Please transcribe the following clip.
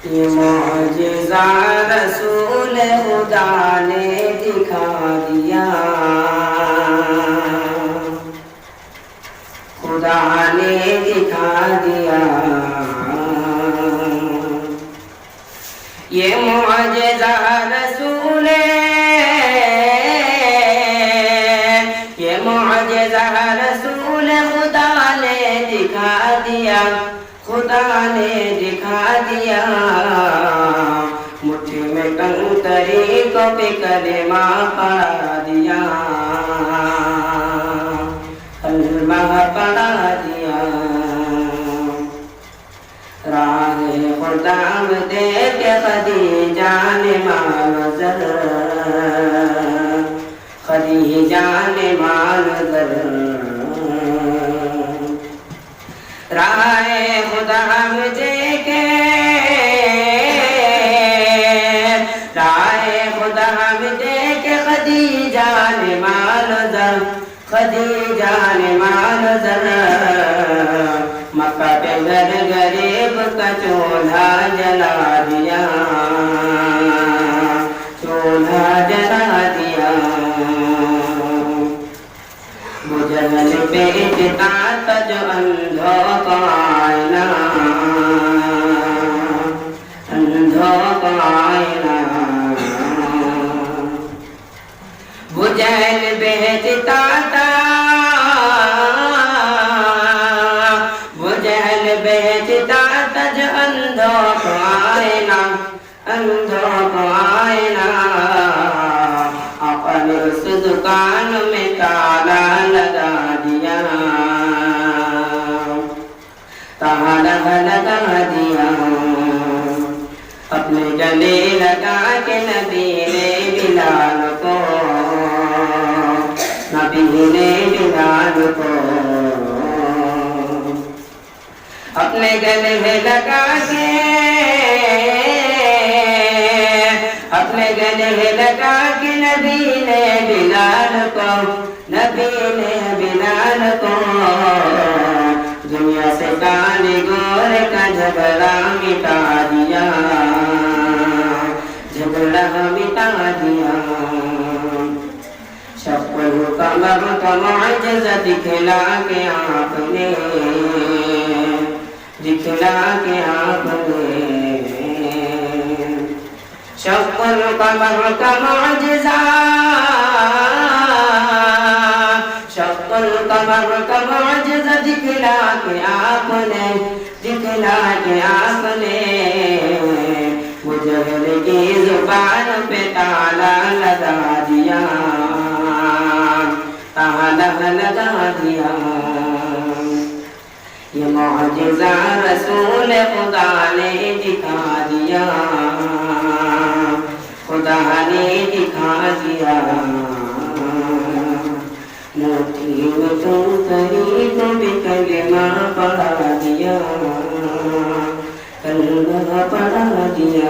یہ معجزہ رسول خدا نے دکھا دیا، خدا نے دکھا دیا۔ یہ معجزہ رسول، یہ معجزہ رسول خدا نے دکھا دیا، خدا نے دکھا دیا۔ مٹھی میں کنکری کو پہ کلمہ پڑھا دیا، کلمہ پڑھا دیا۔ راہ خدا میں دیکھ خدیجہ نے منظر، خدیجہ نے منظر۔ راہ خدا میں دیکھے، راہ خدا میں دیکھے خدیجہ نے منظر، خدیجہ نے منظر۔ مکہ پہ گھر غریب کا چولہا جلا دیا، چولہا جلا دیا۔ بجھل بیٹھتا تھا جو اندھوں کا آئینہ، اندھوں کا آئینہ۔ بجھل بیٹھتا تھا، بجھل بیٹھتا تھا جو اندھوں کا آئینہ، اندھوں کا آئینہ۔ اپنے اس دکان میں تالا لگا دیا، تالا لگا دیا۔ اپنے گلے لگا کے نبی نے بلال کو، نبی نے بلال کو اپنے گلے میں لگا کے، اپنے گلے میں لگا کے نبی نے بلال کو، نبی نے بلال کو دنیا سے کالی گور کا جھگڑا مٹا دیا، جھگڑا مٹا دیا۔ شق القمر کا معجزہ دکھلا کے آپ نے، دکھلا کے آپ نے۔ شق القمر کا معجزہ، شق القمر کا معجزہ دکھلا کے آپ نے، دکھلا کے آپ نے۔ مجھل کی زبان پہ تالا لگا دیا، تالا لگا دیا۔ یہ معجزہ رسول خدا نے دکھا دیا، خدا نے دکھا دیا۔ مٹھی میں کنکری کو بھی کلمہ پڑھا دیا، کلمہ پڑھا دیا۔